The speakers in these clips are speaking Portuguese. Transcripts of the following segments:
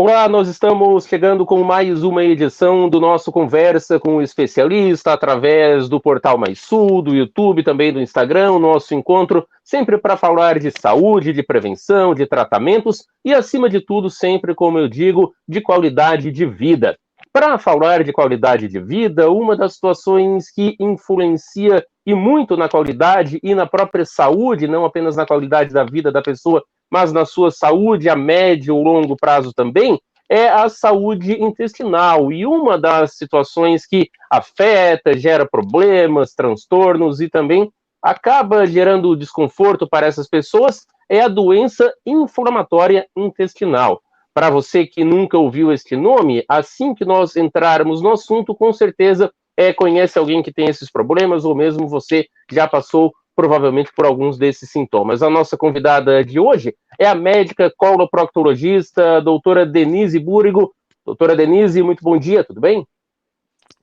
Olá, nós estamos chegando com mais uma edição do nosso Conversa com o Especialista, através do Portal Mais Sul, do YouTube, também do Instagram, o nosso encontro sempre para falar de saúde, de prevenção, de tratamentos e, acima de tudo, sempre, como eu digo, de qualidade de vida. Para falar de qualidade de vida, uma das situações que influencia e muito na qualidade e na própria saúde, não apenas na qualidade da vida da pessoa, mas na sua saúde a médio ou longo prazo também, é a saúde intestinal. E uma das situações que afeta, gera problemas, transtornos e também acaba gerando desconforto para essas pessoas é a doença inflamatória intestinal. Para você que nunca ouviu este nome, assim que nós entrarmos no assunto, com certeza conhece alguém que tem esses problemas, ou mesmo você já passou provavelmente por alguns desses sintomas. A nossa convidada de hoje é a médica coloproctologista, doutora Denise Búrigo. Doutora Denise, muito bom dia, tudo bem?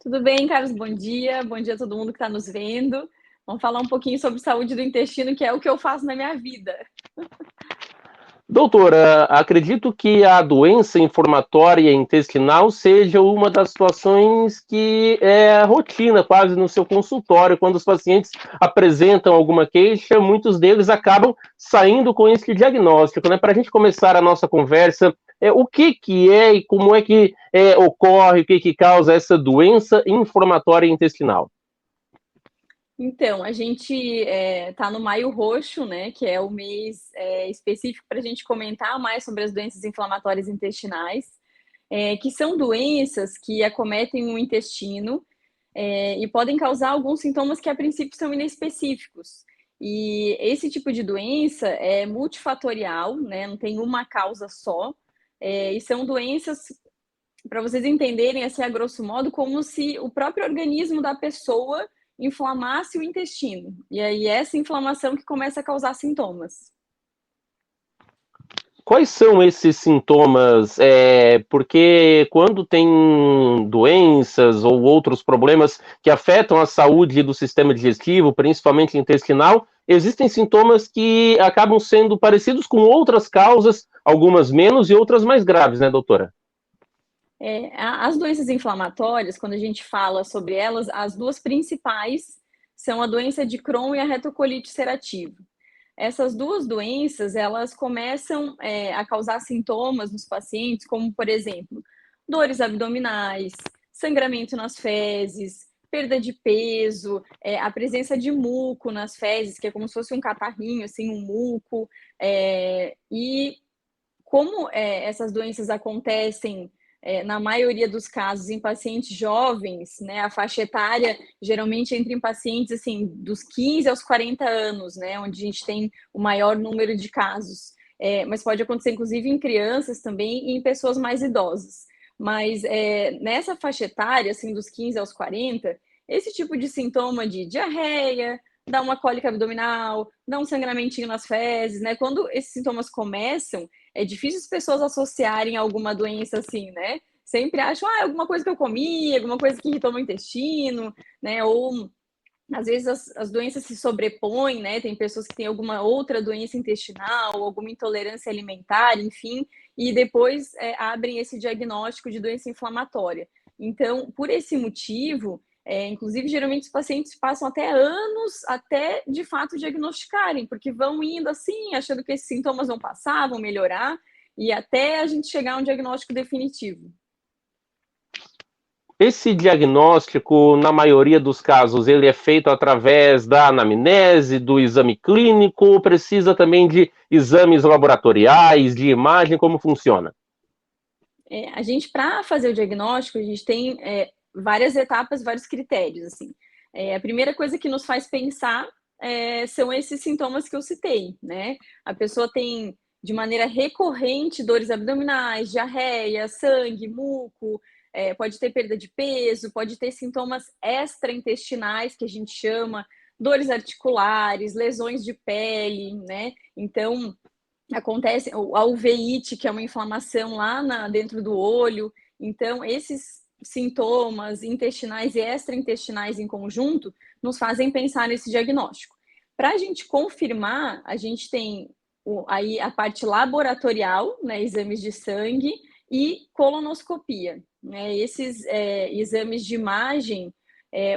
Tudo bem, Carlos? Bom dia a todo mundo que está nos vendo. Vamos falar um pouquinho sobre saúde do intestino, que é o que eu faço na minha vida. Doutora, acredito que a doença inflamatória intestinal seja uma das situações que é rotina quase no seu consultório. Quando os pacientes apresentam alguma queixa, muitos deles acabam saindo com esse diagnóstico, né? Para a gente começar a nossa conversa, o que é e como é que ocorre, o que causa essa doença inflamatória intestinal? Então, a gente está no Maio Roxo, né, que é o mês específico para a gente comentar mais sobre as doenças inflamatórias intestinais, que são doenças que acometem o intestino e podem causar alguns sintomas que a princípio são inespecíficos. E esse tipo de doença é multifatorial, né, não tem uma causa só, e são doenças, para vocês entenderem, assim, a grosso modo, como se o próprio organismo da pessoa inflamasse o intestino. E aí essa inflamação que começa a causar sintomas. Quais são esses sintomas? Porque quando tem doenças ou outros problemas que afetam a saúde do sistema digestivo, principalmente intestinal, existem sintomas que acabam sendo parecidos com outras causas, algumas menos e outras mais graves, né, doutora? As doenças inflamatórias, quando a gente fala sobre elas, as duas principais são a doença de Crohn e a retocolite ulcerativa. Essas duas doenças, elas começam a causar sintomas nos pacientes, como, por exemplo, dores abdominais, sangramento nas fezes, perda de peso, a presença de muco nas fezes, que é como se fosse um catarrinho, assim, um muco. E como essas doenças acontecem na maioria dos casos em pacientes jovens, né, a faixa etária geralmente entre em pacientes assim dos 15 aos 40 anos, né, onde a gente tem o maior número de casos, mas pode acontecer inclusive em crianças também e em pessoas mais idosas. Mas nessa faixa etária, assim, dos 15 aos 40, esse tipo de sintoma de diarreia, dá uma cólica abdominal, dá um sangramentinho nas fezes, né? Quando esses sintomas começam, é difícil as pessoas associarem alguma doença assim, né? Sempre acham, alguma coisa que eu comi, alguma coisa que irritou meu intestino, né? Ou às vezes as doenças se sobrepõem, né? Tem pessoas que têm alguma outra doença intestinal, alguma intolerância alimentar, enfim, e depois abrem esse diagnóstico de doença inflamatória. Então, por esse motivo, inclusive, geralmente os pacientes passam até anos até de fato diagnosticarem, porque vão indo assim, achando que esses sintomas vão passar, vão melhorar, e até a gente chegar a um diagnóstico definitivo. Esse diagnóstico, na maioria dos casos, ele é feito através da anamnese, do exame clínico, ou precisa também de exames laboratoriais, de imagem, como funciona? A gente, para fazer o diagnóstico, a gente tem várias etapas, vários critérios, assim. A primeira coisa que nos faz pensar são esses sintomas que eu citei, né? A pessoa tem, de maneira recorrente, dores abdominais, diarreia, sangue, muco, pode ter perda de peso, pode ter sintomas extraintestinais, que a gente chama, dores articulares, lesões de pele, né? Então, acontece a uveíte, que é uma inflamação lá dentro do olho. Então, esses sintomas intestinais e extraintestinais em conjunto nos fazem pensar nesse diagnóstico. Para a gente confirmar, a gente tem aí a parte laboratorial, né, exames de sangue e colonoscopia, né? Esses exames de imagem,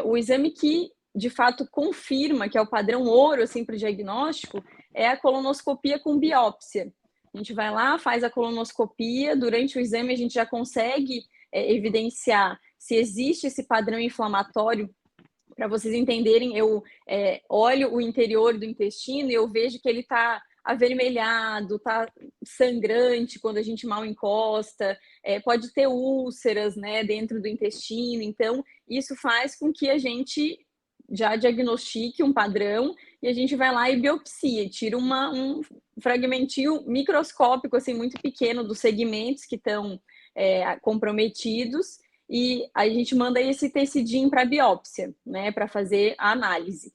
o exame que de fato confirma que é o padrão ouro assim, para o diagnóstico é a colonoscopia com biópsia. A gente vai lá, faz a colonoscopia, durante o exame a gente já consegue evidenciar se existe esse padrão inflamatório. Para vocês entenderem, eu olho o interior do intestino e eu vejo que ele está avermelhado, está sangrante quando a gente mal encosta, pode ter úlceras, né, dentro do intestino. Então, isso faz com que a gente já diagnostique um padrão e a gente vai lá e biopsia, tira um fragmentinho microscópico, assim, muito pequeno dos segmentos que estão comprometidos, e a gente manda esse tecidinho para biópsia, né, para fazer a análise.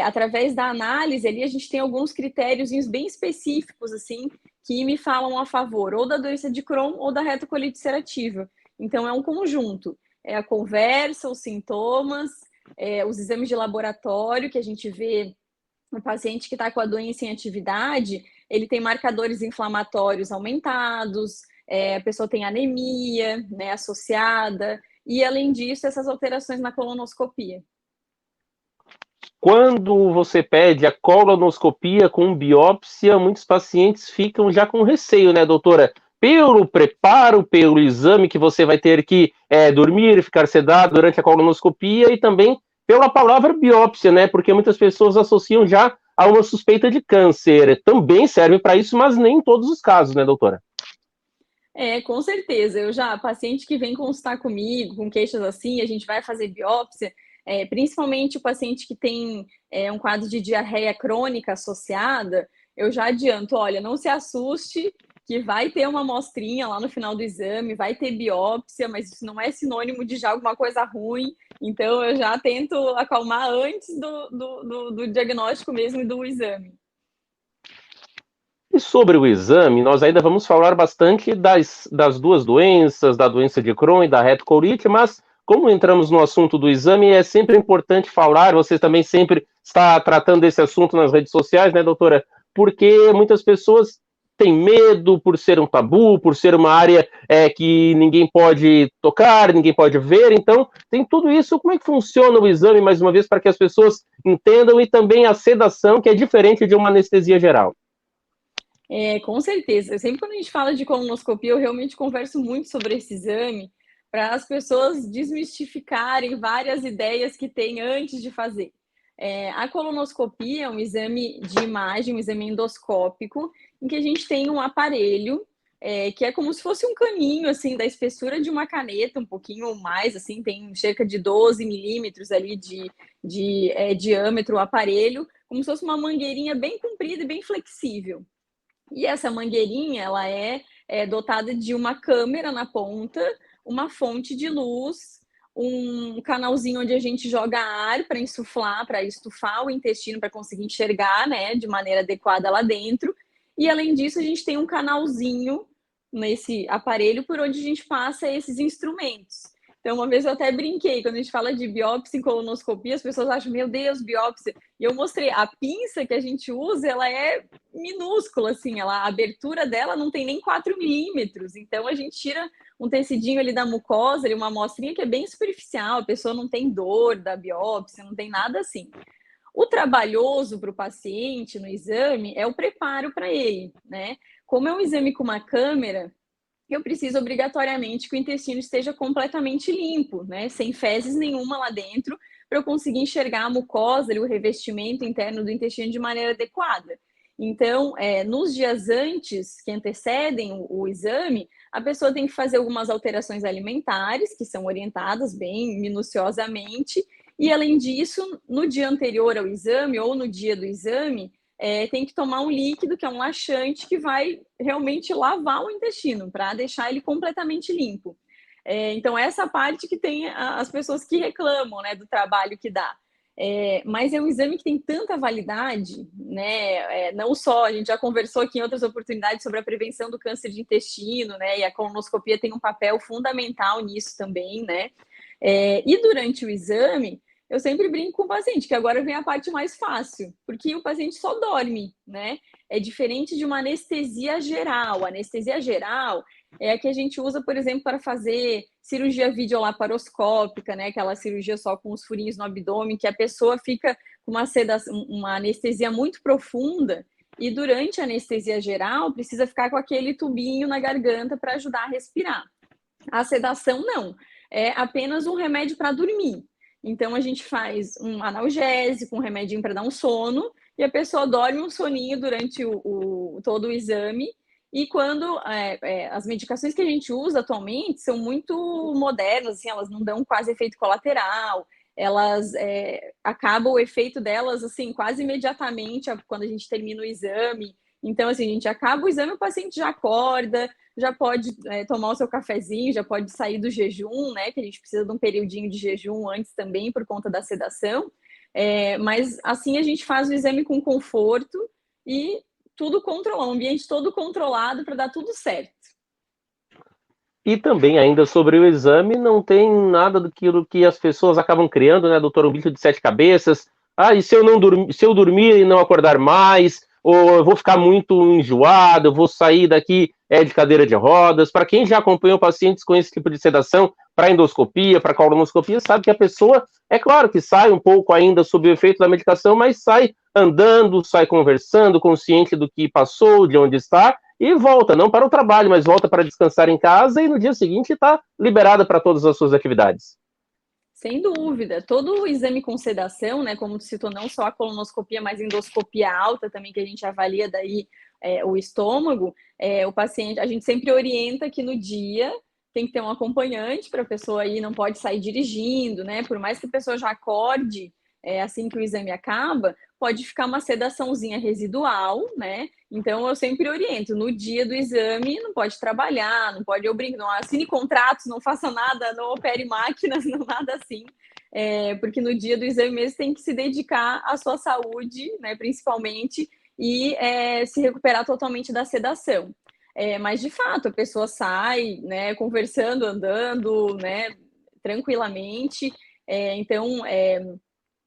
Através da análise ali a gente tem alguns critérios bem específicos assim que me falam a favor ou da doença de Crohn ou da retocolite ulcerativa. Então é um conjunto, a conversa, os sintomas, os exames de laboratório que a gente vê o paciente que está com a doença em atividade, ele tem marcadores inflamatórios aumentados, a pessoa tem anemia, né, associada, e além disso, essas alterações na colonoscopia. Quando você pede a colonoscopia com biópsia, muitos pacientes ficam já com receio, né, doutora? Pelo preparo, pelo exame que você vai ter que dormir, ficar sedado durante a colonoscopia e também pela palavra biópsia, né? Porque muitas pessoas associam já a uma suspeita de câncer. Também serve para isso, mas nem em todos os casos, né, doutora? Com certeza. Paciente que vem consultar comigo, com queixas assim, a gente vai fazer biópsia, principalmente o paciente que tem um quadro de diarreia crônica associada, eu já adianto, olha, não se assuste, que vai ter uma amostrinha lá no final do exame, vai ter biópsia, mas isso não é sinônimo de já alguma coisa ruim, então eu já tento acalmar antes do diagnóstico mesmo e do exame. E sobre o exame, nós ainda vamos falar bastante das duas doenças, da doença de Crohn e da retocolite, mas como entramos no assunto do exame, é sempre importante falar, você também sempre está tratando desse assunto nas redes sociais, né, doutora? Porque muitas pessoas têm medo por ser um tabu, por ser uma área que ninguém pode tocar, ninguém pode ver, então tem tudo isso. Como é que funciona o exame, mais uma vez, para que as pessoas entendam, e também a sedação, que é diferente de uma anestesia geral? Com certeza. Sempre quando a gente fala de colonoscopia, eu realmente converso muito sobre esse exame para as pessoas desmistificarem várias ideias que têm antes de fazer. A colonoscopia é um exame de imagem, um exame endoscópico, em que a gente tem um aparelho que é como se fosse um caninho, assim, da espessura de uma caneta, um pouquinho mais, assim, tem cerca de 12 milímetros ali de diâmetro o aparelho, como se fosse uma mangueirinha bem comprida e bem flexível. E essa mangueirinha, ela é dotada de uma câmera na ponta, uma fonte de luz, um canalzinho onde a gente joga ar para insuflar, para estufar o intestino, para conseguir enxergar, né, de maneira adequada lá dentro. E além disso, a gente tem um canalzinho nesse aparelho por onde a gente passa esses instrumentos. Então, uma vez eu até brinquei, quando a gente fala de biópsia em colonoscopia, as pessoas acham, meu Deus, biópsia. E eu mostrei, a pinça que a gente usa, ela é minúscula, assim, a abertura dela não tem nem 4 milímetros. Então, a gente tira um tecidinho ali da mucosa, ali, uma amostrinha que é bem superficial, a pessoa não tem dor da biópsia, não tem nada assim. O trabalhoso para o paciente no exame é o preparo para ele, né? Como é um exame com uma câmera, eu preciso obrigatoriamente que o intestino esteja completamente limpo, né? Sem fezes nenhuma lá dentro, para eu conseguir enxergar a mucosa, o revestimento interno do intestino de maneira adequada. Então, nos dias antes, que antecedem o exame, a pessoa tem que fazer algumas alterações alimentares, que são orientadas bem minuciosamente, e além disso, no dia anterior ao exame ou no dia do exame, tem que tomar um líquido, que é um laxante, que vai realmente lavar o intestino, para deixar ele completamente limpo. Então, essa parte que tem as pessoas que reclamam, né, do trabalho que dá. Mas é um exame que tem tanta validade, né? Não só, a gente já conversou aqui em outras oportunidades sobre a prevenção do câncer de intestino, né? E a colonoscopia tem um papel fundamental nisso também, né? E durante o exame, eu sempre brinco com o paciente, que agora vem a parte mais fácil, porque o paciente só dorme, né? É diferente de uma anestesia geral. A anestesia geral, é a que a gente usa, por exemplo, para fazer cirurgia videolaparoscópica, né? Aquela cirurgia só com os furinhos no abdômen, que a pessoa fica com uma anestesia muito profunda e durante a anestesia geral precisa ficar com aquele tubinho na garganta para ajudar a respirar. A sedação não, é apenas um remédio para dormir. Então a gente faz um analgésico, um remedinho para dar um sono, e a pessoa dorme um soninho durante todo o exame. E quando as medicações que a gente usa atualmente são muito modernas, assim, elas não dão quase efeito colateral, elas acabam o efeito delas assim quase imediatamente quando a gente termina o exame. Então, assim, a gente acaba o exame, o paciente já acorda, já pode tomar o seu cafezinho, já pode sair do jejum, né? Que a gente precisa de um periodinho de jejum antes também por conta da sedação. Mas assim a gente faz o exame com conforto e tudo controlado, o ambiente todo controlado para dar tudo certo. E também, ainda sobre o exame, não tem nada daquilo que as pessoas acabam criando, né, doutor? Um bicho de 7 cabeças. Ah, e se eu não dormir, se eu dormir e não acordar mais, ou eu vou ficar muito enjoado, eu vou sair daqui de cadeira de rodas. Para quem já acompanhou pacientes com esse tipo de sedação, para endoscopia, para colonoscopia, sabe que a pessoa, é claro que sai um pouco ainda sob o efeito da medicação, mas sai andando, sai conversando, consciente do que passou, de onde está, e volta, não para o trabalho, mas volta para descansar em casa e no dia seguinte está liberada para todas as suas atividades. Sem dúvida. Todo o exame com sedação, né, como tu citou, não só a colonoscopia, mas endoscopia alta também, que a gente avalia daí o estômago, o paciente, a gente sempre orienta que no dia tem que ter um acompanhante para a pessoa aí, não pode sair dirigindo, né, por mais que a pessoa já acorde assim que o exame acaba, pode ficar uma sedaçãozinha residual, né? Então eu sempre oriento, no dia do exame não pode trabalhar, não pode não assine contratos, não faça nada, não opere máquinas, não nada assim. Porque no dia do exame mesmo tem que se dedicar à sua saúde, né, principalmente, e se recuperar totalmente da sedação. Mas de fato a pessoa sai, né, conversando, andando, né, tranquilamente. Então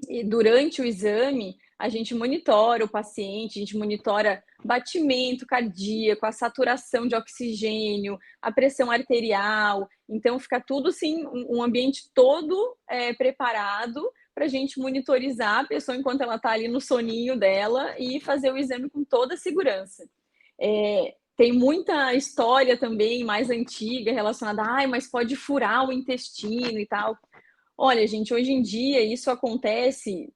e durante o exame, a gente monitora o paciente, a gente monitora batimento cardíaco, a saturação de oxigênio, a pressão arterial. Então, fica tudo assim, um ambiente todo preparado para a gente monitorizar a pessoa enquanto ela está ali no soninho dela e fazer o exame com toda a segurança. Tem muita história também mais antiga relacionada, mas pode furar o intestino e tal. Olha, gente, hoje em dia isso acontece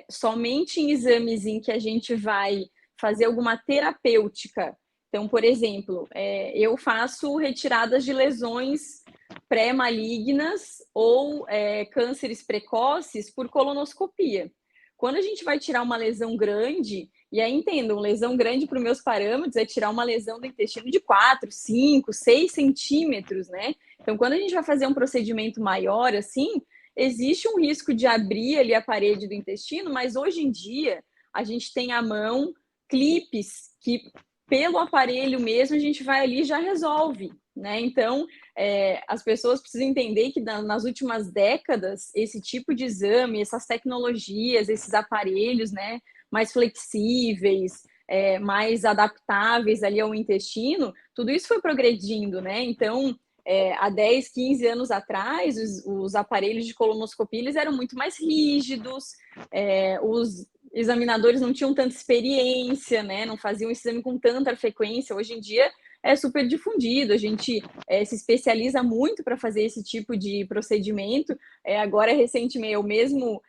somente em exames em que a gente vai fazer alguma terapêutica. Então, por exemplo, eu faço retiradas de lesões pré-malignas ou cânceres precoces por colonoscopia. Quando a gente vai tirar uma lesão grande, e aí entendam, lesão grande para os meus parâmetros é tirar uma lesão do intestino de 4, 5, 6 centímetros, né? Então, quando a gente vai fazer um procedimento maior, assim, existe um risco de abrir ali a parede do intestino, mas hoje em dia a gente tem à mão clipes que, pelo aparelho mesmo, a gente vai ali e já resolve, né? Então, as pessoas precisam entender que nas últimas décadas, esse tipo de exame, essas tecnologias, esses aparelhos, né, mais flexíveis, mais adaptáveis ali ao intestino, tudo isso foi progredindo, né? Então, há 10, 15 anos atrás, os aparelhos de colonoscopia eles eram muito mais rígidos, os examinadores não tinham tanta experiência, né? Não faziam esse exame com tanta frequência. Hoje em dia é super difundido, a gente se especializa muito para fazer esse tipo de procedimento. Agora, recentemente, eu mesmo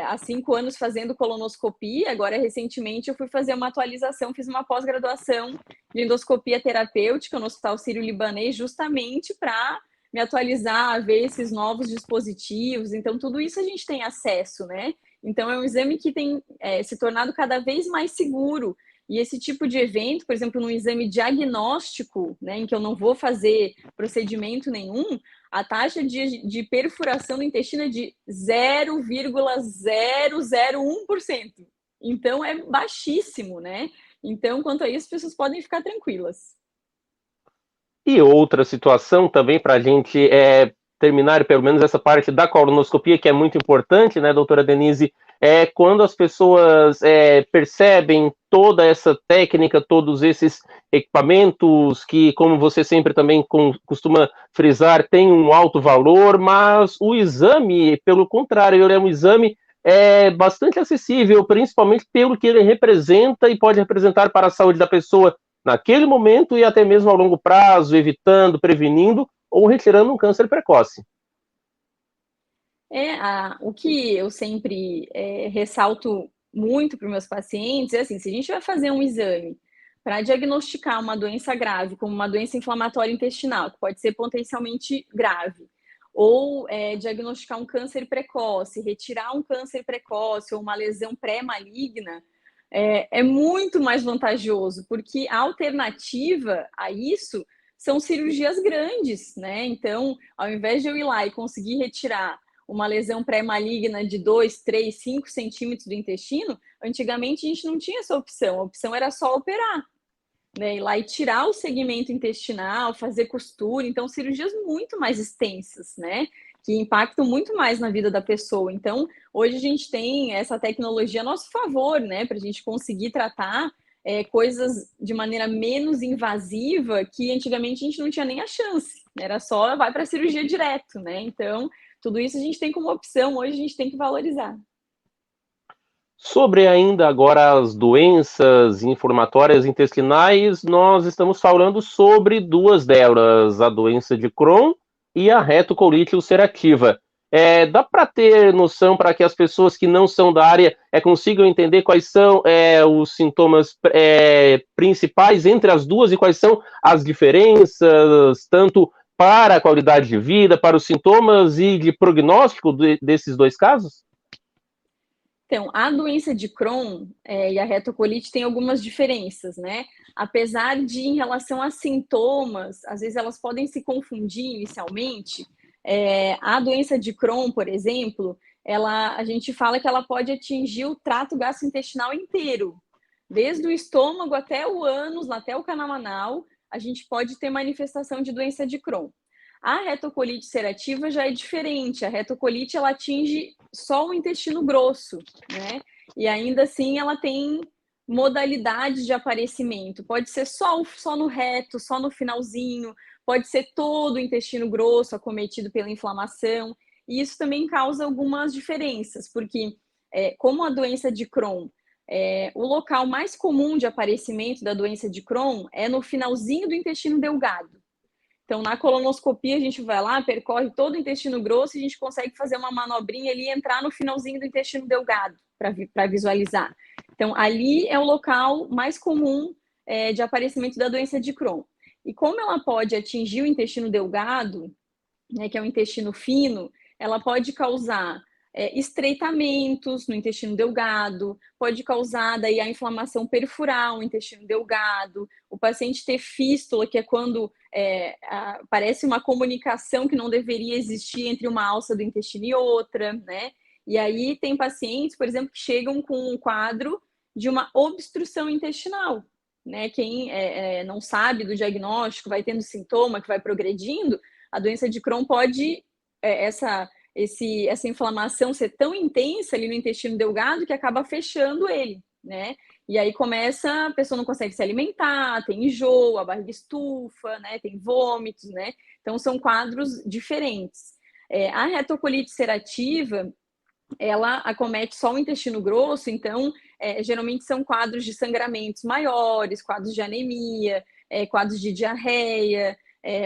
há 5 anos fazendo colonoscopia, agora recentemente eu fui fazer uma atualização, fiz uma pós-graduação de endoscopia terapêutica no Hospital Sírio-Libanês, justamente para me atualizar, ver esses novos dispositivos. Então, tudo isso a gente tem acesso, né? Então, é um exame que tem se tornado cada vez mais seguro. E esse tipo de evento, por exemplo, num exame diagnóstico, né, em que eu não vou fazer procedimento nenhum, a taxa de perfuração do intestino é de 0,001%. Então, é baixíssimo, né? Então, quanto a isso, as pessoas podem ficar tranquilas. E outra situação também para a gente terminar pelo menos essa parte da colonoscopia, que é muito importante, né, doutora Denise, é quando as pessoas percebem toda essa técnica, todos esses equipamentos que, como você sempre também costuma frisar, tem um alto valor, mas o exame, pelo contrário, ele é um exame bastante acessível, principalmente pelo que ele representa e pode representar para a saúde da pessoa naquele momento e até mesmo ao longo prazo, evitando, prevenindo ou retirando um câncer precoce. O que eu sempre ressalto muito para os meus pacientes é assim, se a gente vai fazer um exame para diagnosticar uma doença grave, como uma doença inflamatória intestinal, que pode ser potencialmente grave, ou diagnosticar um câncer precoce, retirar um câncer precoce ou uma lesão pré-maligna, é muito mais vantajoso, porque a alternativa a isso são cirurgias grandes, né? Então, ao invés de eu ir lá e conseguir retirar uma lesão pré-maligna de 2, 3, 5 centímetros do intestino, antigamente a gente não tinha essa opção, a opção era só operar, né? Ir lá e tirar o segmento intestinal, fazer costura, então cirurgias muito mais extensas, né? Que impactam muito mais na vida da pessoa. Então, hoje a gente tem essa tecnologia a nosso favor, né? Para a gente conseguir tratar coisas de maneira menos invasiva que antigamente a gente não tinha nem a chance. Era só vai para a cirurgia direto, né? Então, tudo isso a gente tem como opção, hoje a gente tem que valorizar. Sobre ainda agora as doenças inflamatórias intestinais, nós estamos falando sobre duas delas, a doença de Crohn e a retocolite ulcerativa. Dá para ter noção para que as pessoas que não são da área consigam entender quais são os sintomas principais entre as duas e quais são as diferenças, tanto para a qualidade de vida, para os sintomas e de prognóstico desses dois casos? Então, a doença de Crohn e a retocolite têm algumas diferenças, né? Apesar de, em relação a sintomas, às vezes elas podem se confundir inicialmente. A doença de Crohn, por exemplo, a gente fala que ela pode atingir o trato gastrointestinal inteiro, desde o estômago até o ânus, até o canal anal, a gente pode ter manifestação de doença de Crohn. A retocolite ulcerativa já é diferente. A retocolite ela atinge só o intestino grosso, né? E ainda assim ela tem modalidades de aparecimento. Pode ser só no reto, só no finalzinho, pode ser todo o intestino grosso acometido pela inflamação. E isso também causa algumas diferenças, porque como a doença de Crohn, o local mais comum de aparecimento da doença de Crohn é no finalzinho do intestino delgado. Então, na colonoscopia, a gente vai lá, percorre todo o intestino grosso e a gente consegue fazer uma manobrinha ali e entrar no finalzinho do intestino delgado para visualizar. Então, ali é o local mais comum de aparecimento da doença de Crohn. E como ela pode atingir o intestino delgado, né, que é o intestino fino, ela pode causar estreitamentos no intestino delgado, pode causar daí a inflamação perfural no intestino delgado, o paciente ter fístula, que é quando parece uma comunicação que não deveria existir entre uma alça do intestino e outra, né? E aí tem pacientes, por exemplo, que chegam com um quadro de uma obstrução intestinal, né? Quem não sabe do diagnóstico, vai tendo sintoma, que vai progredindo, a doença de Crohn pode essa inflamação ser tão intensa ali no intestino delgado que acaba fechando ele, né? E aí a pessoa não consegue se alimentar, tem enjoo, a barriga estufa, né? Tem vômitos, né? Então são quadros diferentes. A retocolite ulcerativa, ela acomete só o intestino grosso, então geralmente são quadros de sangramentos maiores, quadros de anemia, quadros de diarreia,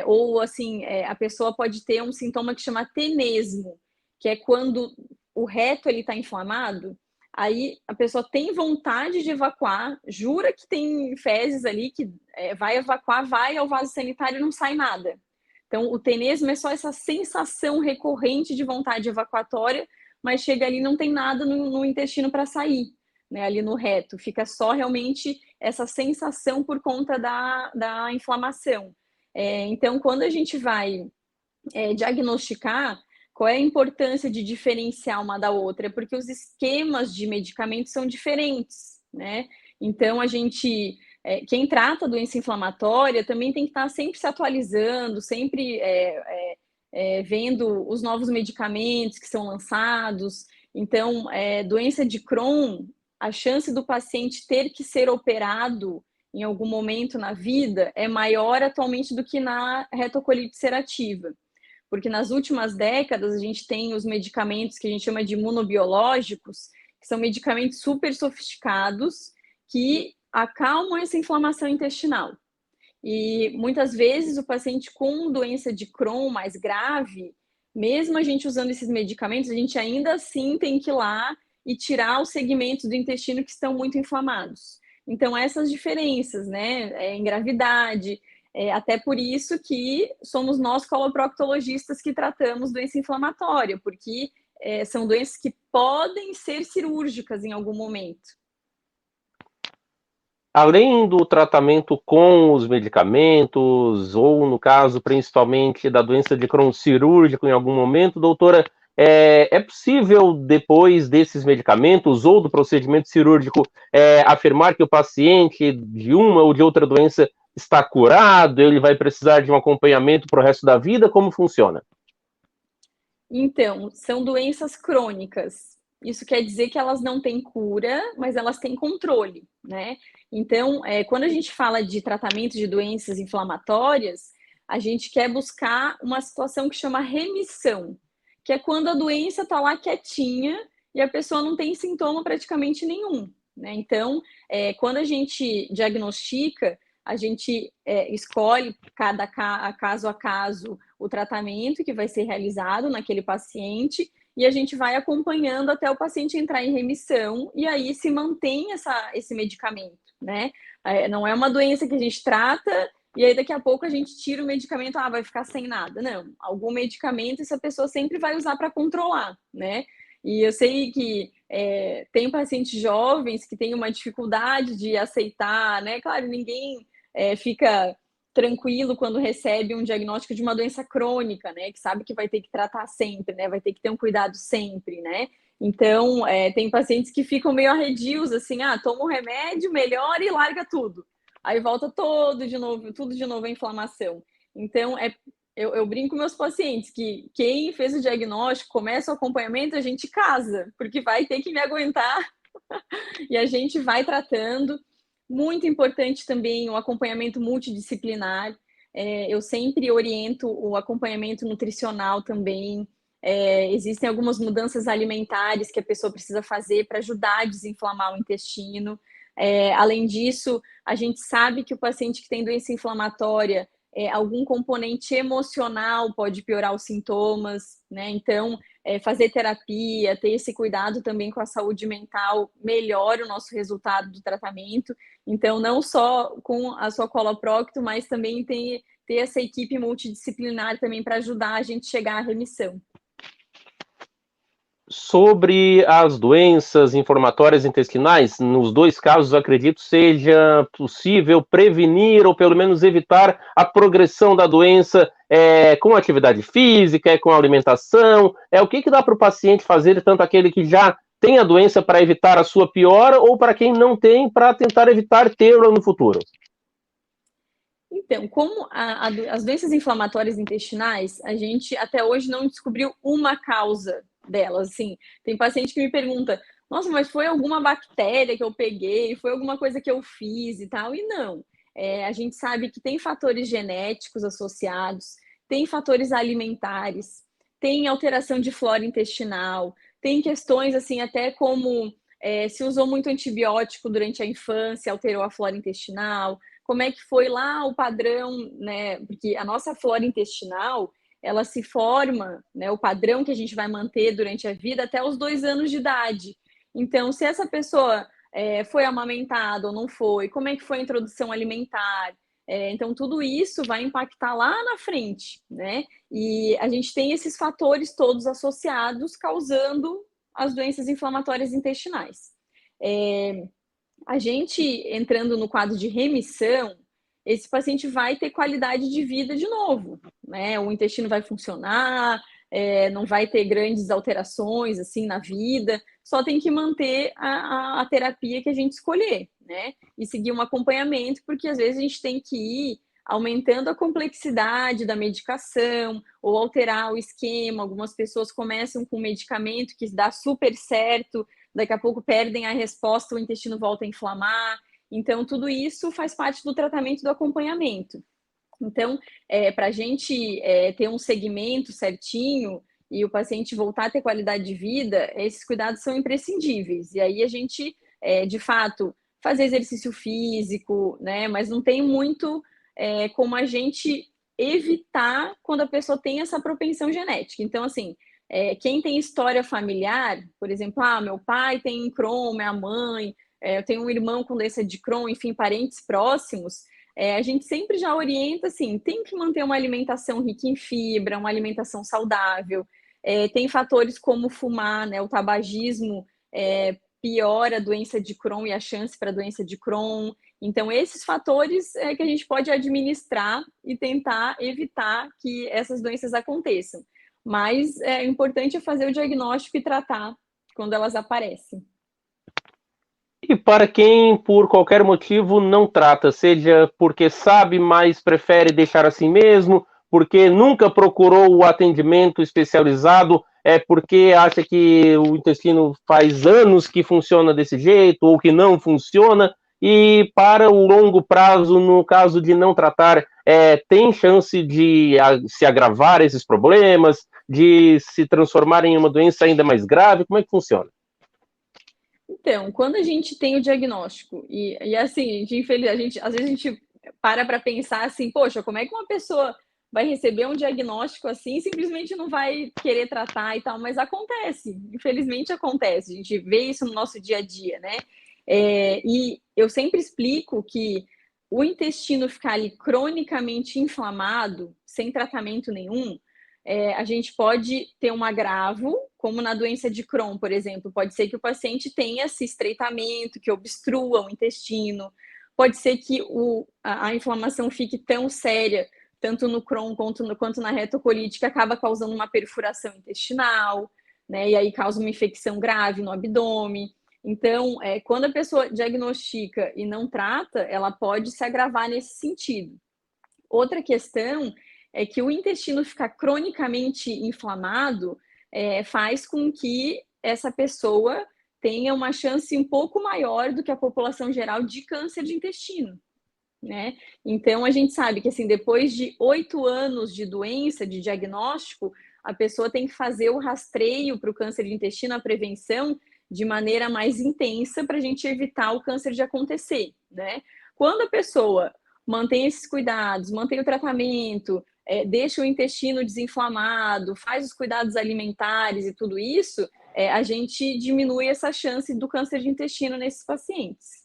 ou assim, a pessoa pode ter um sintoma que chama tenesmo, que é quando o reto está inflamado, aí a pessoa tem vontade de evacuar, jura que tem fezes ali, que vai evacuar, vai ao vaso sanitário e não sai nada. Então, o tenesmo é só essa sensação recorrente de vontade evacuatória, mas chega ali não tem nada no intestino para sair, né, ali no reto. Fica só realmente essa sensação por conta da inflamação. Então, quando a gente vai diagnosticar, qual é a importância de diferenciar uma da outra? Porque os esquemas de medicamentos são diferentes, né? Então, quem trata doença inflamatória também tem que estar sempre se atualizando, sempre vendo os novos medicamentos que são lançados. Então, doença de Crohn, a chance do paciente ter que ser operado em algum momento na vida é maior atualmente do que na retocolite ulcerativa. Porque nas últimas décadas a gente tem os medicamentos que a gente chama de imunobiológicos, que são medicamentos super sofisticados que acalmam essa inflamação intestinal. E muitas vezes o paciente com doença de Crohn mais grave, mesmo a gente usando esses medicamentos, a gente ainda assim tem que ir lá e tirar os segmentos do intestino que estão muito inflamados. Então, essas diferenças, né, em gravidade, até por isso que somos nós coloproctologistas que tratamos doença inflamatória, porque são doenças que podem ser cirúrgicas em algum momento. Além do tratamento com os medicamentos, ou no caso principalmente da doença de Crohn cirúrgico em algum momento, doutora, é possível depois desses medicamentos ou do procedimento cirúrgico afirmar que o paciente de uma ou de outra doença está curado, ele vai precisar de um acompanhamento para o resto da vida? Como funciona? Então, são doenças crônicas. Isso quer dizer que elas não têm cura, mas elas têm controle, né? Então, quando a gente fala de tratamento de doenças inflamatórias, a gente quer buscar uma situação que chama remissão, que é quando a doença está lá quietinha e a pessoa não tem sintoma praticamente nenhum, né? Então, quando a gente diagnostica, a gente escolhe caso a caso o tratamento que vai ser realizado naquele paciente e a gente vai acompanhando até o paciente entrar em remissão e aí se mantém esse medicamento, né? Não é uma doença que a gente trata e aí daqui a pouco a gente tira o medicamento, vai ficar sem nada. Não, algum medicamento essa pessoa sempre vai usar para controlar, né? E eu sei que tem pacientes jovens que têm uma dificuldade de aceitar, né? Claro, ninguém fica tranquilo quando recebe um diagnóstico de uma doença crônica, né? Que sabe que vai ter que tratar sempre, né? Vai ter que ter um cuidado sempre, né? Então, tem pacientes que ficam meio arredios, assim, toma um remédio, melhora e larga tudo. Aí volta tudo de novo a inflamação. Então, eu brinco com meus pacientes que quem fez o diagnóstico, começa o acompanhamento, a gente casa, porque vai ter que me aguentar e a gente vai tratando. Muito importante também o acompanhamento multidisciplinar. Eu sempre oriento o acompanhamento nutricional também. Existem algumas mudanças alimentares que a pessoa precisa fazer para ajudar a desinflamar o intestino. Além disso, a gente sabe que o paciente que tem doença inflamatória, algum componente emocional pode piorar os sintomas, né? Então, fazer terapia, ter esse cuidado também com a saúde mental, melhora o nosso resultado do tratamento. Então, não só com a sua coloprocto, mas também ter essa equipe multidisciplinar também para ajudar a gente a chegar à remissão. Sobre as doenças inflamatórias intestinais, nos dois casos, acredito seja possível prevenir ou pelo menos evitar a progressão da doença com atividade física, com alimentação. O que dá para o paciente fazer, tanto aquele que já tem a doença para evitar a sua piora ou para quem não tem, para tentar evitar tê-la no futuro? Então, como as doenças inflamatórias intestinais, a gente até hoje não descobriu uma causa delas. Assim, tem paciente que me pergunta, nossa, mas foi alguma bactéria que eu peguei, foi alguma coisa que eu fiz e tal, e não. A gente sabe que tem fatores genéticos associados, tem fatores alimentares, tem alteração de flora intestinal, tem questões assim, até como se usou muito antibiótico durante a infância, alterou a flora intestinal, como é que foi lá o padrão, né? Porque a nossa flora intestinal, ela se forma, né? O padrão que a gente vai manter durante a vida até os 2 anos de idade. Então, se essa pessoa foi amamentada ou não foi, como é que foi a introdução alimentar? Então, tudo isso vai impactar lá na frente, né? E a gente tem esses fatores todos associados causando as doenças inflamatórias intestinais. A gente entrando no quadro de remissão, esse paciente vai ter qualidade de vida de novo, né? O intestino vai funcionar, não vai ter grandes alterações assim na vida, só tem que manter a terapia que a gente escolher, né? E seguir um acompanhamento, porque às vezes a gente tem que ir aumentando a complexidade da medicação ou alterar o esquema. Algumas pessoas começam com um medicamento que dá super certo, daqui a pouco perdem a resposta, o intestino volta a inflamar. Então, tudo isso faz parte do tratamento do acompanhamento. Então, para a gente ter um segmento certinho e o paciente voltar a ter qualidade de vida, esses cuidados são imprescindíveis. E aí a gente, de fato, fazer exercício físico, né? Mas não tem muito como a gente evitar quando a pessoa tem essa propensão genética. Então, assim, quem tem história familiar, por exemplo, meu pai tem Crohn, minha mãe, eu tenho um irmão com doença de Crohn, enfim, parentes próximos, a gente sempre já orienta, assim, tem que manter uma alimentação rica em fibra, uma alimentação saudável. Tem fatores como fumar, né? O tabagismo piora a doença de Crohn e a chance para a doença de Crohn. Então, esses fatores é que a gente pode administrar e tentar evitar que essas doenças aconteçam. Mas é importante fazer o diagnóstico e tratar quando elas aparecem. E para quem, por qualquer motivo, não trata, seja porque sabe, mas prefere deixar assim mesmo, porque nunca procurou o atendimento especializado, porque acha que o intestino faz anos que funciona desse jeito, ou que não funciona, e para o longo prazo, no caso de não tratar, tem chance de se agravar esses problemas, de se transformar em uma doença ainda mais grave? Como é que funciona? Então, quando a gente tem o diagnóstico, e assim, infelizmente, às vezes a gente para pensar assim, poxa, como é que uma pessoa vai receber um diagnóstico assim e simplesmente não vai querer tratar e tal, mas acontece, infelizmente acontece, a gente vê isso no nosso dia a dia, né? E eu sempre explico que o intestino ficar ali cronicamente inflamado, sem tratamento nenhum, a gente pode ter um agravo, como na doença de Crohn, por exemplo. Pode ser que o paciente tenha esse estreitamento, que obstrua o intestino. Pode ser que a inflamação fique tão séria, tanto no Crohn quanto na retocolite, que acaba causando uma perfuração intestinal, né? E aí causa uma infecção grave no abdômen. Então, quando a pessoa diagnostica e não trata, ela pode se agravar nesse sentido. Outra questão é que o intestino ficar cronicamente inflamado faz com que essa pessoa tenha uma chance um pouco maior do que a população geral de câncer de intestino, né? Então, a gente sabe que, assim, depois de 8 anos de doença, de diagnóstico, a pessoa tem que fazer o rastreio para o câncer de intestino, a prevenção, de maneira mais intensa para a gente evitar o câncer de acontecer, né? Quando a pessoa mantém esses cuidados, mantém o tratamento, deixa o intestino desinflamado, faz os cuidados alimentares e tudo isso, a gente diminui essa chance do câncer de intestino nesses pacientes.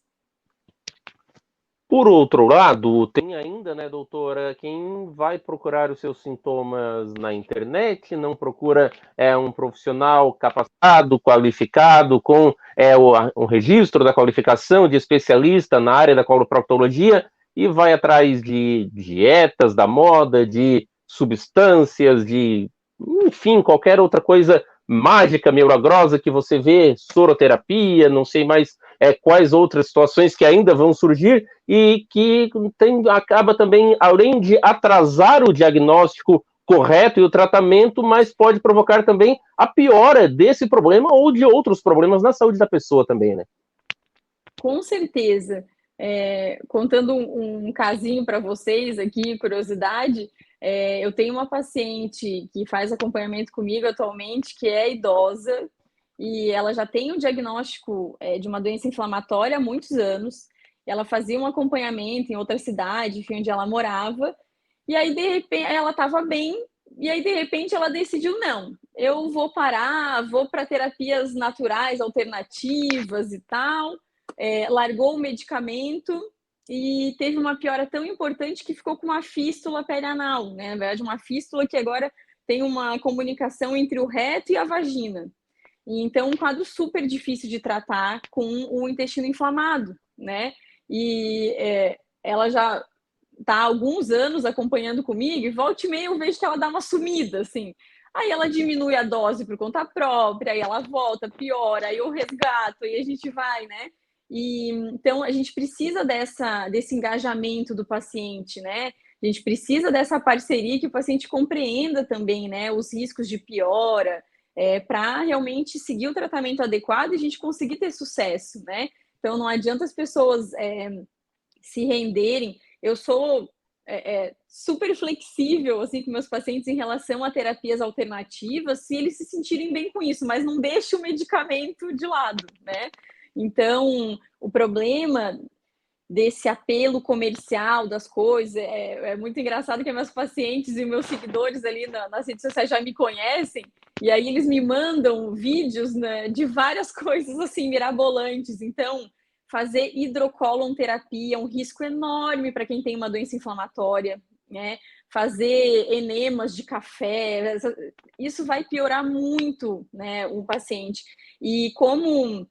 Por outro lado, tem ainda, né, doutora, quem vai procurar os seus sintomas na internet, não procura um profissional capacitado, qualificado, com um registro da qualificação de especialista na área da coloproctologia e vai atrás de dietas da moda, de substâncias, de, enfim, qualquer outra coisa mágica, milagrosa que você vê, soroterapia, não sei mais quais outras situações que ainda vão surgir e que acaba também, além de atrasar o diagnóstico correto e o tratamento, mas pode provocar também a piora desse problema ou de outros problemas na saúde da pessoa também, né? Com certeza. Contando um casinho para vocês aqui, curiosidade, eu tenho uma paciente que faz acompanhamento comigo atualmente, que é idosa, e ela já tem um diagnóstico de uma doença inflamatória há muitos anos. Ela fazia um acompanhamento em outra cidade, enfim, onde ela morava, e aí, de repente, ela estava bem, e aí, de repente, ela decidiu, não, eu vou parar, vou para terapias naturais, alternativas e tal, largou o medicamento e teve uma piora tão importante que ficou com uma fístula perianal, né? Na verdade, uma fístula que agora tem uma comunicação entre o reto e a vagina. E então, um quadro super difícil de tratar com o intestino inflamado, né? E ela já está há alguns anos acompanhando comigo e volta e meia eu vejo que ela dá uma sumida, assim. Aí ela diminui a dose por conta própria, aí ela volta, piora, aí eu resgato, aí a gente vai, né? E então a gente precisa desse engajamento do paciente, né? A gente precisa dessa parceria que o paciente compreenda também, né, os riscos de piora, para realmente seguir o tratamento adequado e a gente conseguir ter sucesso, né? Então, não adianta as pessoas se renderem. Eu sou super flexível assim com meus pacientes em relação a terapias alternativas, se eles se sentirem bem com isso, mas não deixe o medicamento de lado, né? Então, o problema desse apelo comercial das coisas é muito engraçado que meus pacientes e meus seguidores ali nas redes sociais já me conhecem, e aí eles me mandam vídeos, né, de várias coisas assim mirabolantes. Então, fazer hidrocolon-terapia é um risco enorme para quem tem uma doença inflamatória, né? Fazer enemas de café, isso vai piorar muito, né, o paciente. E como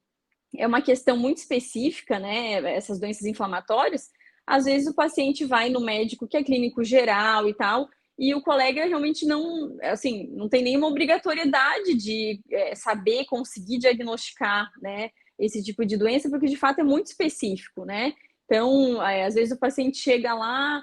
é uma questão muito específica, né, essas doenças inflamatórias, às vezes o paciente vai no médico que é clínico geral e tal, e o colega realmente não, assim, não tem nenhuma obrigatoriedade de saber, conseguir diagnosticar, né, esse tipo de doença, porque de fato é muito específico, né? Então, às vezes o paciente chega lá,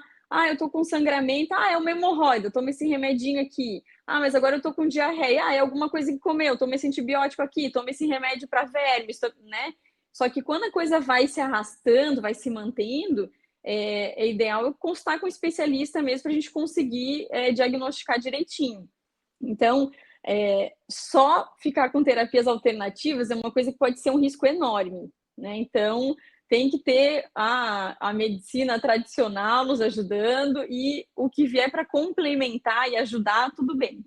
eu tô com sangramento, é uma hemorroida, toma esse remedinho aqui. Mas agora eu tô com diarreia, é alguma coisa que comeu, toma esse antibiótico aqui, toma esse remédio para vermes, né? Só que quando a coisa vai se arrastando, vai se mantendo, é ideal eu consultar com um especialista mesmo para a gente conseguir diagnosticar direitinho. Então, só ficar com terapias alternativas é uma coisa que pode ser um risco enorme, né? Então, tem que ter a medicina tradicional nos ajudando e o que vier para complementar e ajudar, tudo bem.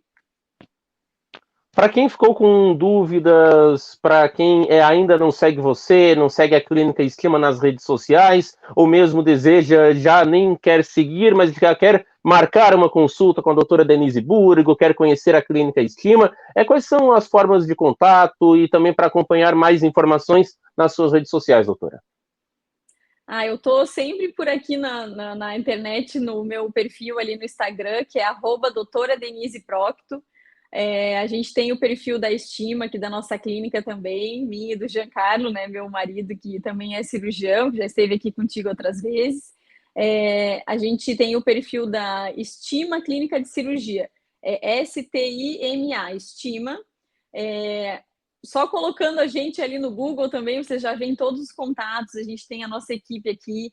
Para quem ficou com dúvidas, para quem ainda não segue você, não segue a Clínica Estima nas redes sociais, ou mesmo deseja, já nem quer seguir, mas já quer marcar uma consulta com a doutora Denise Burgo, quer conhecer a Clínica Estima, quais são as formas de contato e também para acompanhar mais informações nas suas redes sociais, doutora? Eu estou sempre por aqui na internet, no meu perfil ali no Instagram, que é @doutora Denise Procto. A gente tem o perfil da Estima aqui da nossa clínica também, minha e do Giancarlo, né, meu marido, que também é cirurgião, que já esteve aqui contigo outras vezes. A gente tem o perfil da Estima Clínica de Cirurgia, STIMA, Estima. Só colocando a gente ali no Google também, você já vê todos os contatos, a gente tem a nossa equipe aqui,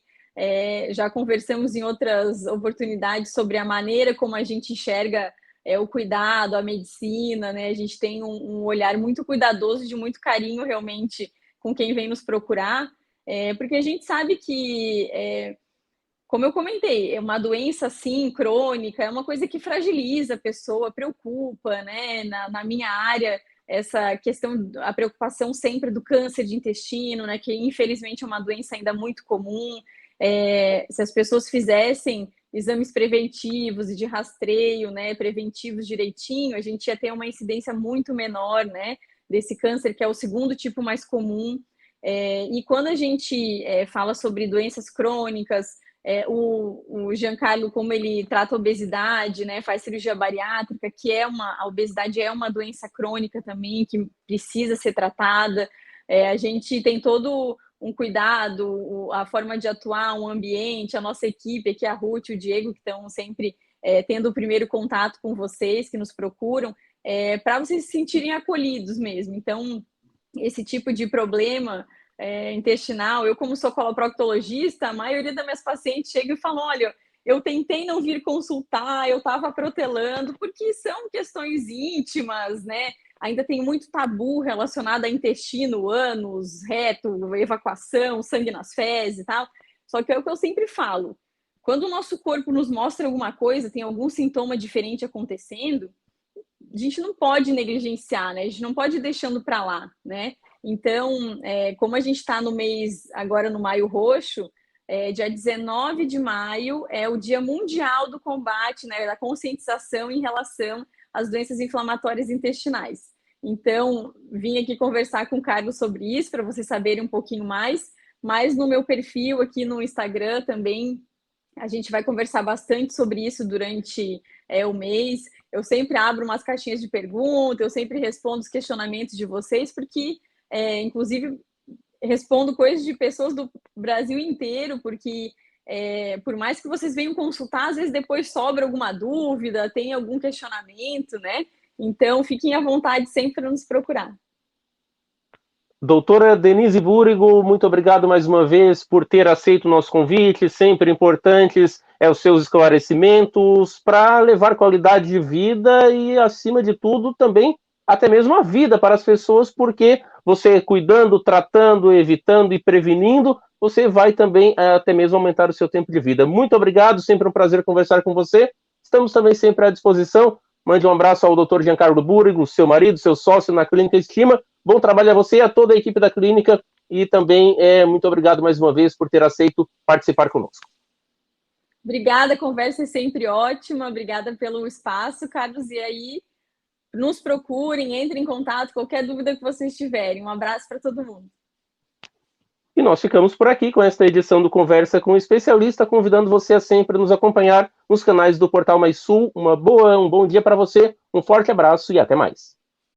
já conversamos em outras oportunidades sobre a maneira como a gente enxerga o cuidado, a medicina, né? A gente tem um olhar muito cuidadoso, de muito carinho realmente com quem vem nos procurar, porque a gente sabe que, como eu comentei, é uma doença assim, crônica, é uma coisa que fragiliza a pessoa, preocupa, né? Na minha área, essa questão, a preocupação sempre do câncer de intestino, né? Que infelizmente é uma doença ainda muito comum. Se as pessoas fizessem exames preventivos e de rastreio, né, preventivos direitinho, a gente ia ter uma incidência muito menor, né, desse câncer, que é o segundo tipo mais comum. E quando a gente fala sobre doenças crônicas, o Giancarlo, como ele trata a obesidade, né, faz cirurgia bariátrica, a obesidade é uma doença crônica também, que precisa ser tratada. A gente tem todo um cuidado, a forma de atuar, um ambiente, a nossa equipe aqui, a Ruth e o Diego, que estão sempre tendo o primeiro contato com vocês, que nos procuram, para vocês se sentirem acolhidos mesmo. Então, esse tipo de problema intestinal, eu como sou coloproctologista, a maioria das minhas pacientes chega e fala, olha, eu tentei não vir consultar, eu estava protelando, porque são questões íntimas, né? Ainda tem muito tabu relacionado a intestino, ânus, reto, evacuação, sangue nas fezes e tal. Só que é o que eu sempre falo. Quando o nosso corpo nos mostra alguma coisa, tem algum sintoma diferente acontecendo, a gente não pode negligenciar, né? A gente não pode ir deixando para lá, né? Então, como a gente está no mês, agora no Maio Roxo, dia 19 de maio é o Dia Mundial do Combate, né, da conscientização em relação às doenças inflamatórias intestinais. Então, vim aqui conversar com o Carlos sobre isso, para vocês saberem um pouquinho mais, mas no meu perfil aqui no Instagram também, a gente vai conversar bastante sobre isso durante o mês. Eu sempre abro umas caixinhas de perguntas, eu sempre respondo os questionamentos de vocês, porque, inclusive, respondo coisas de pessoas do Brasil inteiro, porque por mais que vocês venham consultar, às vezes depois sobra alguma dúvida, tem algum questionamento, né? Então, fiquem à vontade sempre para nos procurar. Doutora Denise Búrigo, muito obrigado mais uma vez por ter aceito o nosso convite, sempre importantes os seus esclarecimentos para levar qualidade de vida e, acima de tudo, também até mesmo a vida para as pessoas, porque você cuidando, tratando, evitando e prevenindo, você vai também até mesmo aumentar o seu tempo de vida. Muito obrigado, sempre um prazer conversar com você. Estamos também sempre à disposição. Mande um abraço ao Dr. Giancarlo Búrigo, seu marido, seu sócio na Clínica Estima. Bom trabalho a você e a toda a equipe da clínica e também muito obrigado mais uma vez por ter aceito participar conosco. Obrigada, a conversa é sempre ótima, obrigada pelo espaço, Carlos, e aí nos procurem, entrem em contato, qualquer dúvida que vocês tiverem. Um abraço para todo mundo. E nós ficamos por aqui com esta edição do Conversa com o Especialista, convidando você a sempre nos acompanhar nos canais do Portal Mais Sul. Um bom dia para você, um forte abraço e até mais.